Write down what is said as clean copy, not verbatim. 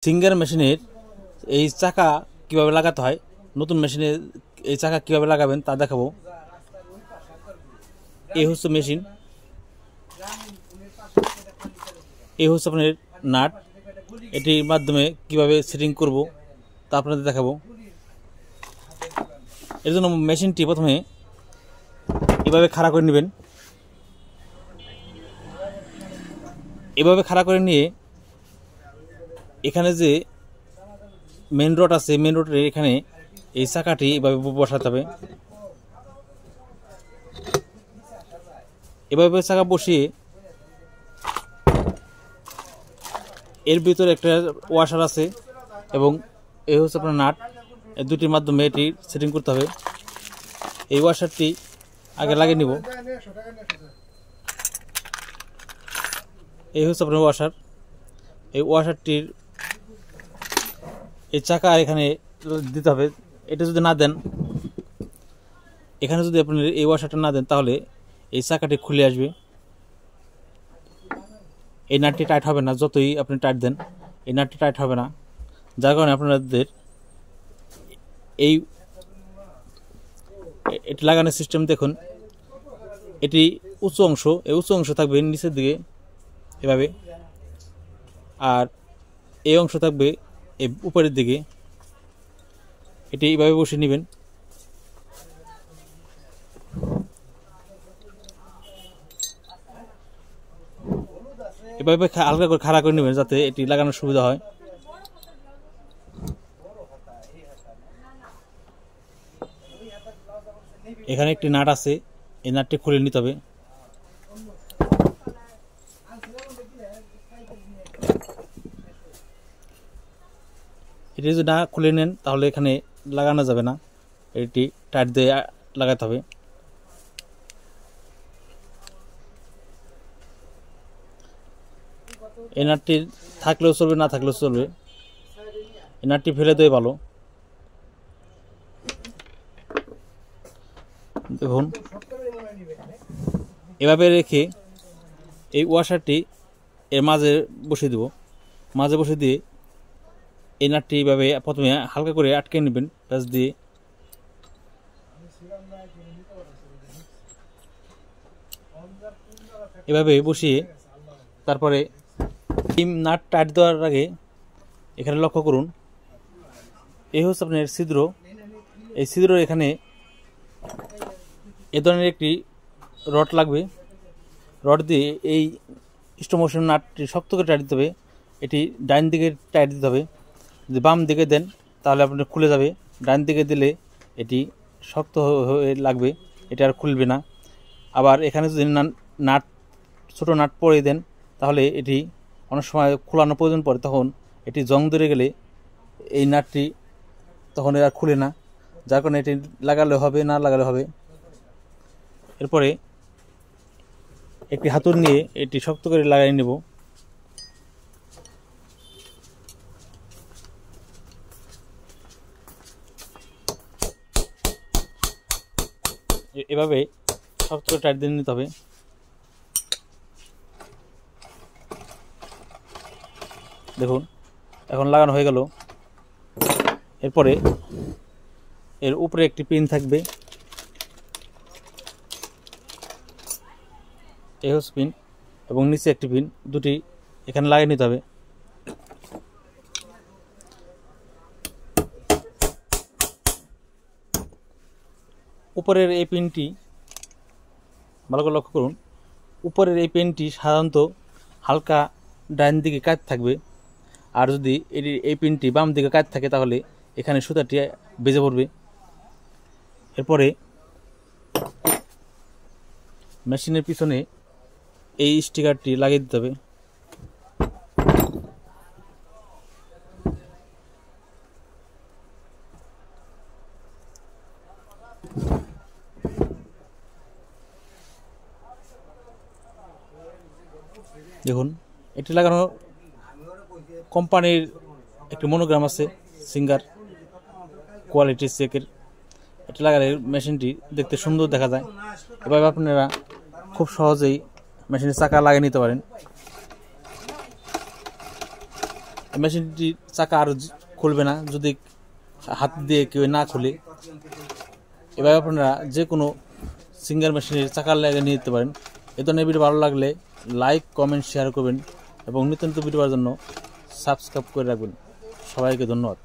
Singer মেশিনের এই চাকা কিভাবে লাগাতে হয়, নতুন মেশিনে এই চাকা কিভাবে লাগাবেন তা দেখাবো। এই হচ্ছে মেশিন, এই হচ্ছে আপনার নাট। এটির মাধ্যমে কিভাবে সেটিং করব তা আপনাদের দেখাবো। এর জন্য মেশিনটি প্রথমে এভাবে খাড়া করে নেবেন। এভাবে খাড়া করে নিয়ে এখানে যে মেন রড আছে, মেন রডের এখানে এই চাকাটি এভাবে বসাতে হবে। এভাবে চাকা বসিয়ে এর ভিতরে একটা ওয়াশার আছে এবং এই হচ্ছে আপনার নাট। এই দুটির মাধ্যমে এটি সেটিং করতে হবে। এই ওয়াশারটি আগে লাগিয়ে নিব। এই হচ্ছে আপনার ওয়াশার। এই ওয়াশারটির এই চাকা এখানে দিতে হবে। এটা যদি না দেন, এখানে যদি আপনি এই ওয়াশারটা না দেন, তাহলে এই চাকাটি খুলে আসবে। এই নাটটি টাইট হবে না, যতই আপনি টাইট দেন এই নাটটি টাইট হবে না। যার কারণে আপনাদের এটি লাগানোর সিস্টেম দেখুন। এটি উঁচু অংশ, এই উঁচু অংশ থাকবে নিচের দিকে এভাবে, আর এই অংশ থাকবে এই উপরের দিকে। এটি এইভাবে বসিয়ে নেবেন। এভাবে হালকা করে খাড়া করে নেবেন যাতে এটি লাগানোর সুবিধা হয়। এখানে একটি নাট আছে, এই নাটটি খুলে নিতে হবে। এটি যদি না খুলে নেন তাহলে এখানে লাগানো যাবে না, এটি টাইট দিয়ে লাগাতে হবে। এই নাটটি থাকলেও চলবে, না থাকলেও চলবে। এই নাটটি ফেলে দেওয়া ভালো। দেখুন, এভাবে রেখে এই ওয়াশারটি এর মাঝে বসিয়ে দেব। মাঝে বসিয়ে দিয়ে এই নাটটি এইভাবে প্রথমে হালকা করে আটকে নেবেন প্যাচ দিয়ে। এভাবে বসিয়ে তারপরে এই নাট টাইট দেওয়ার আগে এখানে লক্ষ্য করুন, এই হচ্ছে আপনার ছিদ্র। এই ছিদ্র এখানে এ ধরনের একটি রড লাগবে। রড দিয়ে এই স্টোমোশন নাটটি শক্ত করে টাইট দিতে হবে। এটি ডাইন দিকে টাইট দিতে হবে। যদি বাম দিকে দেন তাহলে আপনার খুলে যাবে, ডান দিকে দিলে এটি শক্ত হয়ে লাগবে, এটা আর খুলবে না। আবার এখানে যদি নাট ছোটো নাট পরে দেন তাহলে এটি অনেক সময় খোলানো প্রয়োজন পড়ে, তখন এটি জং ধরে গেলে এই নাটটি তখন আর খুলে না। যার কারণে এটি লাগালে হবে, না লাগালে হবে। এরপরে একটি হাতুড় নিয়ে এটি শক্ত করে লাগাই নেব। এভাবে শক্ত করে টাইট দিয়ে নিতে হবে। দেখুন, এখন লাগানো হয়ে গেল। এরপরে এর উপরে একটি পিন থাকবে, এই হচ্ছে পিন, এবং নিচে একটি পিন, দুটি এখানে লাগিয়ে নিতে হবে। উপরের এই পিনটি ভালো করে লক্ষ্য করুন। উপরের এই পিনটি সাধারণত হালকা ডান দিকে কাজ থাকবে, আর যদি এই পিনটি বাম দিকে কাজ থাকে তাহলে এখানে সুতাটি বেজে পড়বে। এরপরে মেশিনের পিছনে এই স্টিকারটি লাগিয়ে দিতে হবে। দেখুন, এটি লাগানো কোম্পানির একটি মনোগ্রাম আছে, সিঙ্গার কোয়ালিটি চেকের। এটি লাগালে মেশিনটি দেখতে সুন্দর দেখা যায়। এভাবে আপনারা খুব সহজেই মেশিনের চাকা লাগিয়ে নিতে পারেন। মেশিনটির চাকা আর খুলবে না যদি হাত দিয়ে কেউ না খুলে। এভাবে আপনারা যে কোনো সিঙ্গার মেশিনের চাকার লাগিয়ে নিয়ে যেতে পারেন। এ ধরনের ভিডিও ভালো লাগলে লাইক, কমেন্ট, শেয়ার করবেন এবং নিত্য নতুন ভিডিও পাওয়ার জন্য সাবস্ক্রাইব করে রাখবেন। সবাইকে ধন্যবাদ।